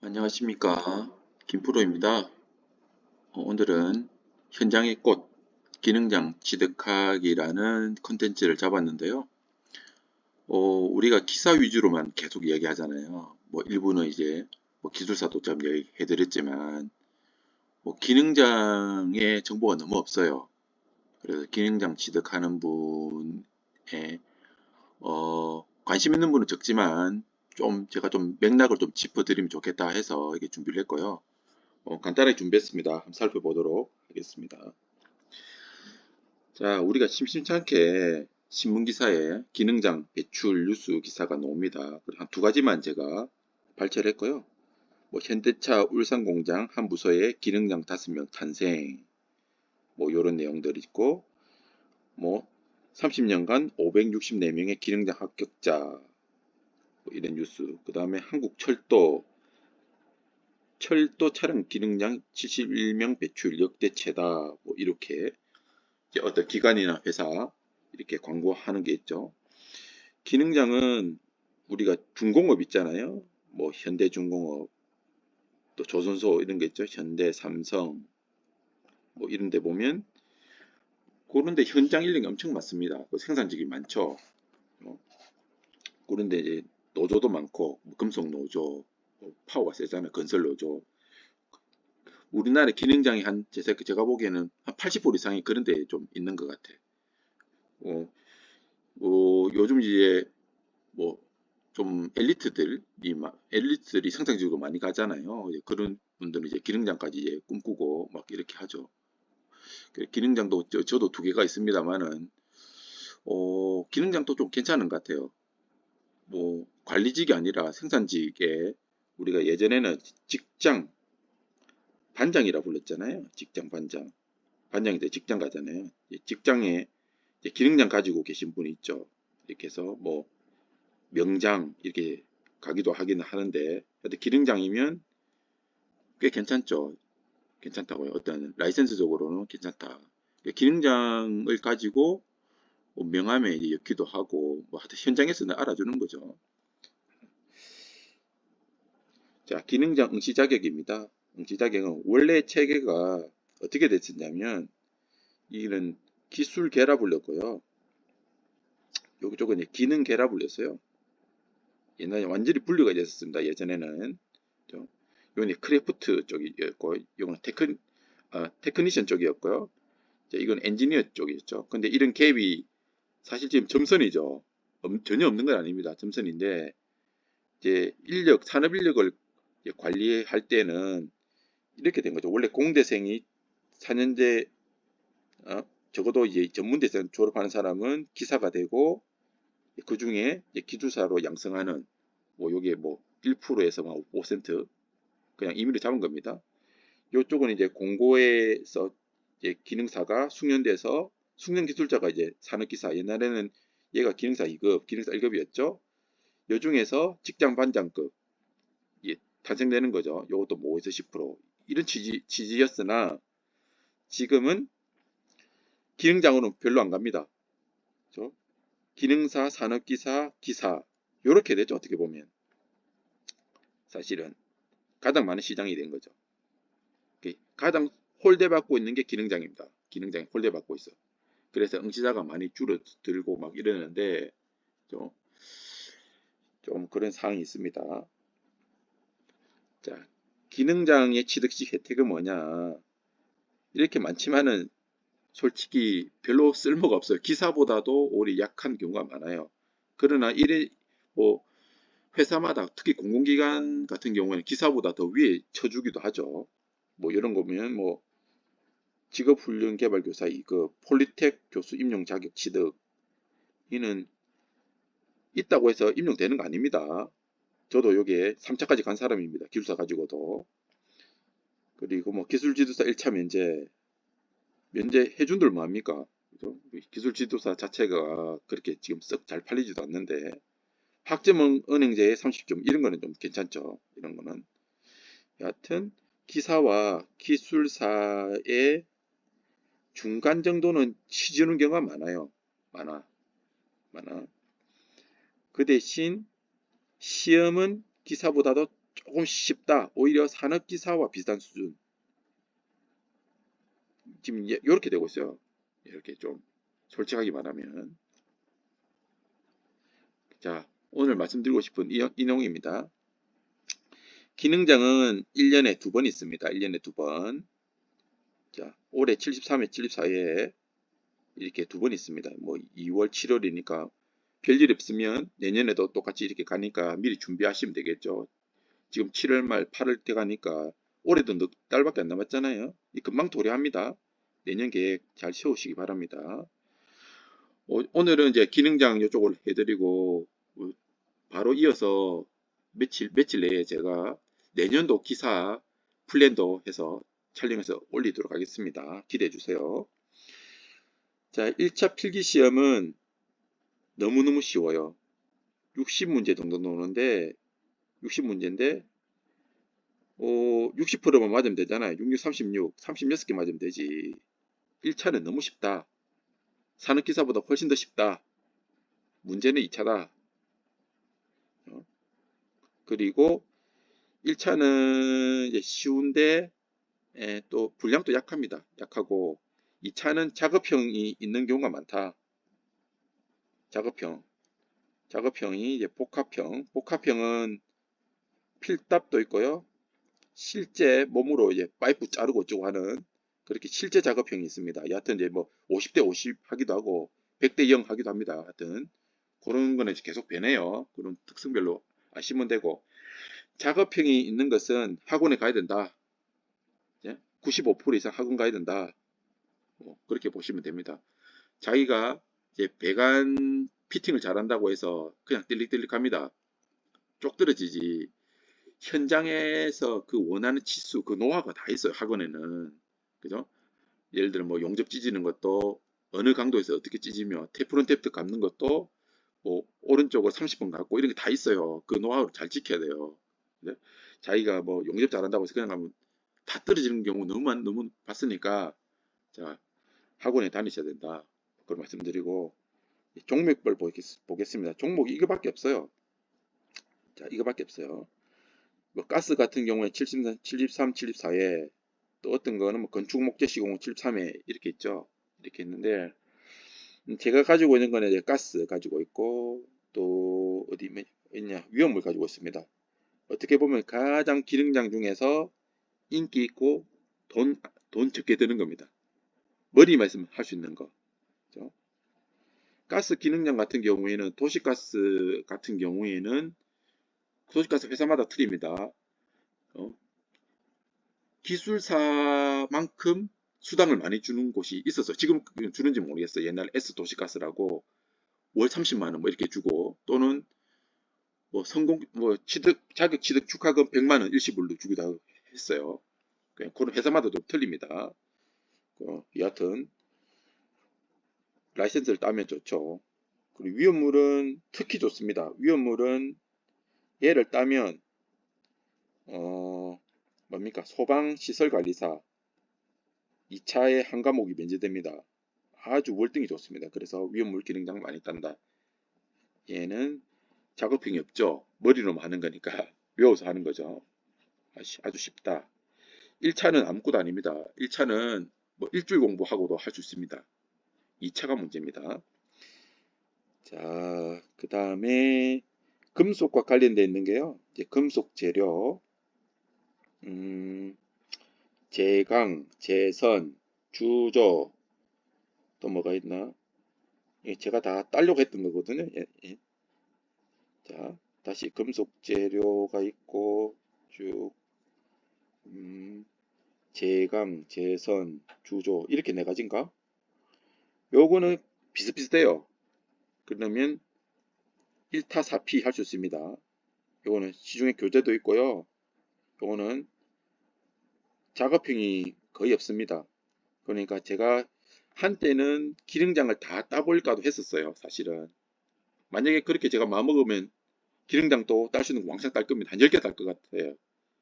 안녕하십니까. 김프로입니다. 오늘은 현장의 꽃, 기능장 취득하기라는 컨텐츠를 잡았는데요. 우리가 기사 위주로만 계속 이야기하잖아요. 뭐 일부는 이제 뭐 기술사도 좀 이야기해드렸지만 기능장의 정보가 너무 없어요. 그래서 기능장 취득하는 분의 관심 있는 분은 적지만 좀 제가 좀 맥락을 좀 짚어드리면 좋겠다 해서 이게 준비를 했고요. 간단하게 준비했습니다. 한번 살펴보도록 하겠습니다. 자, 우리가 심심찮게 신문기사에 기능장 배출 뉴스 기사가 나옵니다. 한 두 가지만 제가 발췌를 했고요. 현대차 울산공장 한 부서에 기능장 5명 탄생, 이런 내용들이 있고, 30년간 564명의 기능장 합격자, 이런 뉴스. 그 다음에 한국철도 차량 기능장 71명 배출 역대 최다, 이렇게 어떤 기관이나 회사 이렇게 광고하는 게 있죠. 기능장은 우리가 중공업 있잖아요. 현대중공업, 또 조선소 이런 게 있죠. 현대, 삼성 이런 데 보면 그런 데 현장 인력이 엄청 많습니다. 생산직이 많죠. 그런데 이제 노조도 많고 금속 노조, 파워가 세잖아요. 건설 노조. 우리나라 기능장이 제가 보기에는 한 80% 이상이 그런 데 좀 있는 것 같아. 요즘 이제 좀 엘리트들이 성장지구로 많이 가잖아요. 그런 분들은 이제 기능장까지 이제 꿈꾸고 막 이렇게 하죠. 기능장도 저도 두 개가 있습니다만은 기능장도 좀 괜찮은 것 같아요. 관리직이 아니라 생산직에 우리가 예전에는 직장 반장이라 불렀잖아요. 직장 반장. 반장이 돼 직장 가잖아요. 직장에 기능장 가지고 계신 분이 있죠. 이렇게 해서 명장 이렇게 가기도 하기는 하는데 기능장이면 꽤 괜찮죠. 괜찮다고요. 어떤 라이센스적으로는 괜찮다. 기능장을 가지고 명함에 이제 엮기도 하고 하여튼 현장에서는 알아주는 거죠. 자, 기능장 응시 자격입니다. 응시 자격은 원래 체계가 어떻게 됐었냐면 이는 기술계라 불렸고요. 요쪽은 기능 계라 불렸어요. 옛날에 완전히 분류가 됐었습니다. 예전에는 이건 크래프트 쪽이었고 이건 테크니션 쪽이었고요. 이건 엔지니어 쪽이었죠. 근데 이런 갭이 사실 지금 점선이죠. 전혀 없는 건 아닙니다. 점선인데 이제 산업 인력을 관리할 때는 이렇게 된 거죠. 원래 공대생이 4년제 적어도 이제 전문대생 졸업하는 사람은 기사가 되고 그 중에 기술사로 양성하는 요게 1%에서 5% 그냥 임의로 잡은 겁니다. 이쪽은 이제 공고에서 이제 기능사가 숙련돼서 숙련기술자가 이제 산업기사, 옛날에는 얘가 기능사 2급, 기능사 1급이었죠. 요 중에서 직장 반장급 탄생되는 거죠. 요것도 5에서 10% 이런 취지였으나 지금은 기능장으로는 별로 안 갑니다. 그렇죠? 기능사, 산업기사, 기사 요렇게 되죠. 어떻게 보면 사실은 가장 많은 시장이 된 거죠. 가장 홀대받고 있는 게 기능장입니다. 기능장이 홀대받고 있어. 그래서 응시자가 많이 줄어들고 막 이러는데 좀 그런 사항이 있습니다. 자, 기능장의 취득시 혜택은 뭐냐? 이렇게 많지만은 솔직히 별로 쓸모가 없어요. 기사보다도 오히려 약한 경우가 많아요. 그러나 회사마다 특히 공공기관 같은 경우에는 기사보다 더 위에 쳐주기도 하죠. 이런 거면 직업훈련개발교사 2급, 폴리텍 교수 임용 자격 취득 이는 있다고 해서 임용되는 거 아닙니다. 저도 여기에 3차까지 간 사람입니다. 기술사 가지고도. 그리고 기술지도사 1차 면제 해준 들 뭐합니까? 기술지도사 자체가 그렇게 지금 썩 잘 팔리지도 않는데 학점은행제에 30점 이런 거는 좀 괜찮죠. 이런 거는 여하튼 기사와 기술사의 중간 정도는 치주는 경우가 많아요. 많아. 그 대신 시험은 기사보다도 조금 쉽다. 오히려 산업기사와 비슷한 수준. 지금 이렇게 되고 있어요. 이렇게 좀 솔직하게 말하면. 자, 오늘 말씀드리고 싶은 이 내용입니다. 기능장은 1년에 2번 있습니다. 1년에 2번. 자, 올해 73회, 74회 이렇게 2번 있습니다. 뭐 2월, 7월이니까 별일 없으면 내년에도 똑같이 이렇게 가니까 미리 준비하시면 되겠죠. 지금 7월 말 8월 때 가니까 올해도 넉 달밖에 안 남았잖아요. 금방 도래합니다. 내년 계획 잘 세우시기 바랍니다. 오늘은 이제 기능장 이쪽을 해드리고 바로 이어서 며칠 내에 제가 내년도 기사 플랜도 해서 촬영해서 올리도록 하겠습니다. 기대해 주세요. 자, 1차 필기시험은 너무너무 쉬워요. 60문제 정도 나오는데 60문제인데 60%만 맞으면 되잖아요. 66, 36, 36개 맞으면 되지. 1차는 너무 쉽다. 산업기사보다 훨씬 더 쉽다. 문제는 2차다. 그리고 1차는 이제 쉬운데 또 분량도 약합니다. 약하고 2차는 작업형이 있는 경우가 많다. 작업형이 이제 복합형은 필답도 있고요. 실제 몸으로 이제 파이프 자르고 어쩌고 하는 그렇게 실제 작업형이 있습니다. 여하튼 이제 뭐 50대 50 하기도 하고 100대 0 하기도 합니다. 하여튼 그런 거는 계속 변해요. 그런 특성별로 아시면 되고 작업형이 있는 것은 학원에 가야 된다. 95% 이상 학원 가야 된다. 그렇게 보시면 됩니다. 자기가 이제 배관 피팅을 잘한다고 해서 그냥 딜릭딜릭합니다. 쪽 떨어지지. 현장에서 그 원하는 치수, 그 노하우가 다 있어요. 학원에는. 그죠? 예를 들어 뭐 용접 찢는 것도 어느 강도에서 어떻게 찢으며 테프론 탭트 감는 것도 뭐 오른쪽으로 30번 감고 이런 게 다 있어요. 그 노하우를 잘 지켜야 돼요. 네? 자기가 뭐 용접 잘한다고 해서 그냥 가면 다 떨어지는 경우 너무 봤으니까 자, 학원에 다니셔야 된다. 그런 말씀드리고 종목별 보겠습니다. 종목이 이거밖에 없어요. 자, 이거밖에 없어요. 뭐 가스 같은 경우에 73, 74에 또 어떤 거는 뭐 건축 목재 시공 73에 이렇게 있죠. 이렇게 있는데 제가 가지고 있는 거는 이제 가스 가지고 있고 또 어디 있냐 위험물 가지고 있습니다. 어떻게 보면 가장 기능장 중에서 인기 있고 돈 적게 드는 겁니다. 머리만 있으면 할 수 있는 거. 그렇죠? 가스 기능장 같은 경우에는 도시가스 같은 경우에는 도시가스 회사마다 틀립니다. 기술사만큼 수당을 많이 주는 곳이 있어서 지금 주는지 모르겠어요. 옛날 S도시가스라고 월 30만 원 뭐 이렇게 주고 또는 뭐 자격 취득 축하금 100만 원 일시불로 주기도 했어요. 그런 회사마다 좀 틀립니다. 여하튼 라이센스를 따면 좋죠. 그리고 위험물은 특히 좋습니다. 위험물은 얘를 따면 뭡니까? 소방시설관리사 2차의 한 과목이 면제됩니다. 아주 월등히 좋습니다. 그래서 위험물 기능장 많이 딴다. 얘는 작업형이 없죠. 머리로만 하는 거니까 외워서 하는 거죠. 아주 쉽다. 1차는 아무것도 아닙니다. 1차는 뭐 일주일 공부하고도 할 수 있습니다. 2차가 문제입니다. 자, 그 다음에 금속과 관련되어 있는 게요. 이제 금속 재료, 제강, 제선, 주조, 또 뭐가 있나? 제가 다 따려고 했던 거거든요. 예. 자, 다시 금속 재료가 있고 쭉 제강, 제선, 주조 이렇게 네 가지인가? 요거는 비슷비슷해요. 그러면 1타 4피 할 수 있습니다. 요거는 시중에 교재도 있고요. 요거는 작업형이 거의 없습니다. 그러니까 제가 한때는 기능장을 다 따볼까도 했었어요. 사실은 만약에 그렇게 제가 마음먹으면 기능장도 딸 수 있는 거 왕창 딸 겁니다. 한 10개 딸 것 같아요.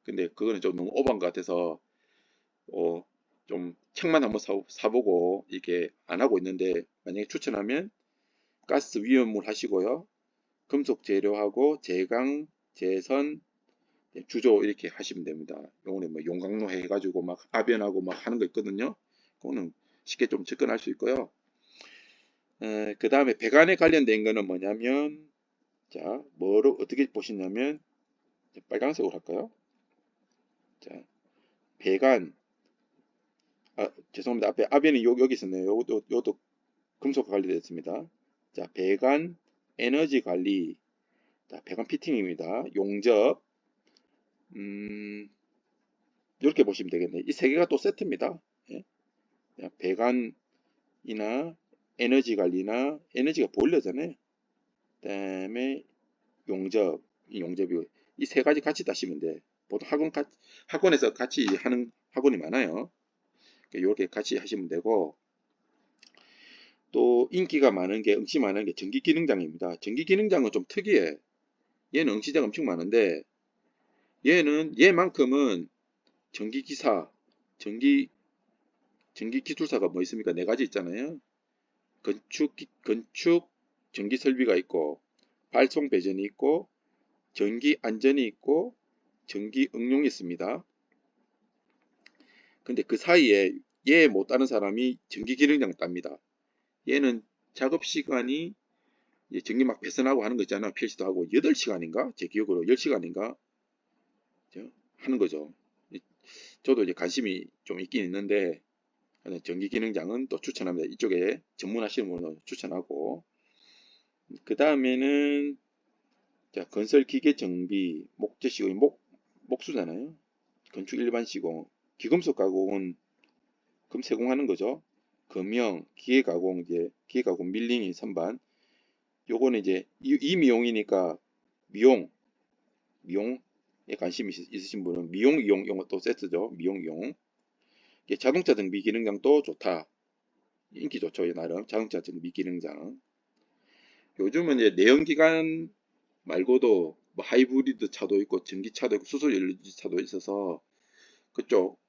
근데 그거는 좀 너무 오버한 것 같아서 좀 책만 한번 사보고 이렇게 안 하고 있는데 만약에 추천하면 가스 위험물 하시고요. 금속 재료하고 제강, 제선, 주조 이렇게 하시면 됩니다. 요거는 뭐 용광로 해가지고 막 압연하고 막 하는 거 있거든요. 그거는 쉽게 좀 접근할 수 있고요. 그 다음에 배관에 관련된 거는 뭐냐면, 자, 뭐로 어떻게 보시냐면, 빨간색으로 할까요? 자, 배관, 죄송합니다. 앞에 압연이 여기 있었네요. 요것도 금속과 관리되어 있습니다. 자, 배관, 에너지 관리, 자, 배관 피팅입니다. 용접, 이렇게 보시면 되겠네요. 이 세 개가 또 세트입니다. 예? 자, 배관이나 에너지 관리나 에너지가 보일러잖아요. 그다음에 용접, 이 용접이 이 세 가지 같이 따시면 돼. 보통 학원에서 같이 하는 학원이 많아요. 이렇게 같이 하시면 되고, 또 인기가 많은 게 응시 많은 게 전기 기능장입니다. 전기 기능장은 좀 특이해. 얘는 응시자가 엄청 많은데 얘만큼은 전기 기사, 전기 기술사가 뭐 있습니까? 네 가지 있잖아요. 건축 전기 설비가 있고, 발송 배전이 있고, 전기 안전이 있고, 전기 응용이 있습니다. 근데 그 사이에 얘 못 따는 사람이 전기 기능장 땁니다. 얘는 작업 시간이 전기 막 배선하고 하는 거 있잖아요. PLC도 하고 8시간인가? 제 기억으로 10시간인가? 하는 거죠. 저도 이제 관심이 좀 있긴 있는데 전기 기능장은 또 추천합니다. 이쪽에 전문하시는 분은 추천하고, 그 다음에는 건설 기계 정비, 목재시공, 목수잖아요. 건축 일반 시공, 기금속 가공은 금 세공하는 거죠. 금형, 기계 가공, 이제 기계 가공 밀링이 선반. 요거는 이제 이 미용이니까 미용에 관심이 있으신 분은 미용 이용 이런 것도 세트죠. 미용 이용. 자동차 정비 기능장도 좋다. 인기 좋죠. 나름 자동차 정비 기능장. 요즘은 이제 내연기관 말고도 뭐 하이브리드 차도 있고 전기차도 있고 수소 연료지 차도 있어서 그쪽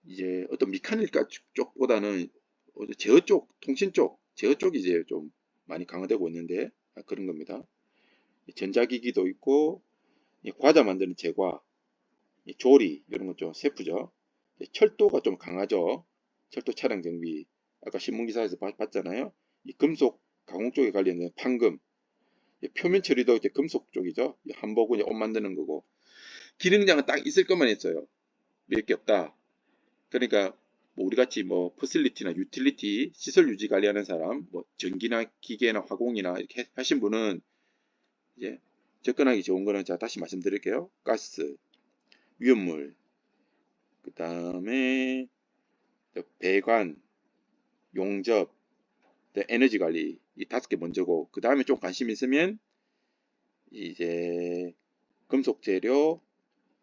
이제 어떤 미카니까 쪽보다는 제어 쪽, 통신 쪽, 제어 쪽이 이제 좀 많이 강화되고 있는데 그런 겁니다. 전자기기도 있고 과자 만드는 제과, 조리 이런 것 좀 세프죠. 철도가 좀 강하죠. 철도 차량 정비. 아까 신문기사에서 봤잖아요. 이 금속 가공 쪽에 관련된 판금, 표면 처리도 이제 금속 쪽이죠. 한복은 옷 만드는 거고. 기능장은 딱 있을 것만 있어요. 몇 개 없다. 그러니까 뭐 우리 같이 뭐 퍼실리티나 유틸리티 시설 유지 관리하는 사람, 뭐 전기나 기계나 화공이나 이렇게 하신 분은 이제 접근하기 좋은 거는 제가 다시 말씀드릴게요. 가스, 위험물, 그 다음에 배관, 용접, 에너지 관리 이 5개 먼저고, 그 다음에 좀 관심 있으면 이제 금속 재료,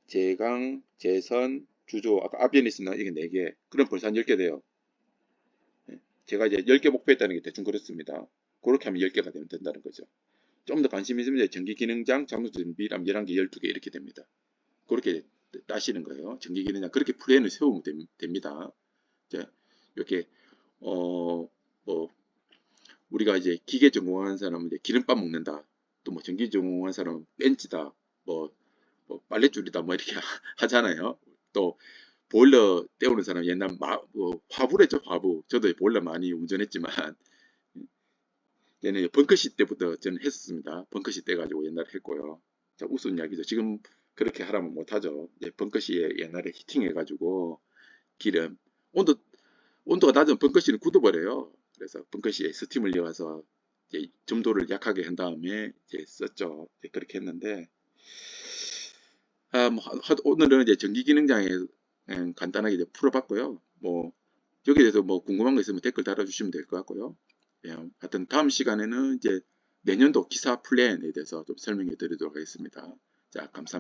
제강, 제선, 주조, 아까 아비아니스나 이게 4개. 그럼 벌써 한 10개 돼요. 제가 이제 10개 목표했다는 게 대충 그렇습니다. 그렇게 하면 10개가 되면 된다는 거죠. 좀 더 관심 있으면 전기 기능장, 자동차 정비람 11개, 12개 이렇게 됩니다. 그렇게 따시는 거예요. 전기 기능장 그렇게 플랜을 세우면 됩니다. 이렇게 뭐 우리가 이제 기계 전공하는 사람은 이제 기름밥 먹는다. 또 뭐 전기 전공하는 사람은 벤치다. 뭐 빨랫줄이다. 뭐 이렇게 하잖아요. 또 보일러 때우는 사람 옛날 뭐 화부랬죠. 화부. 저도 보일러 많이 운전했지만 얘는 벙커시 때부터 저는 했었습니다. 벙커시 때 가지고 옛날에 했고요. 자, 우스운 이야기죠. 지금 그렇게 하라면 못하죠. 벙커시에 옛날에 히팅해가지고 기름 온도가 낮으면 벙커시는 굳어버려요. 그래서 벙커시에 스팀을 이어서 이제 점도를 약하게 한 다음에 이제 썼죠. 이제 그렇게 했는데 뭐 오늘은 이제 전기 기능장에 간단하게 이제 풀어봤고요. 뭐 여기에 대해서 뭐 궁금한 거 있으면 댓글 달아주시면 될 것 같고요. 하여튼 다음 시간에는 이제 내년도 기사 플랜에 대해서 좀 설명해 드리도록 하겠습니다. 자, 감사합니다.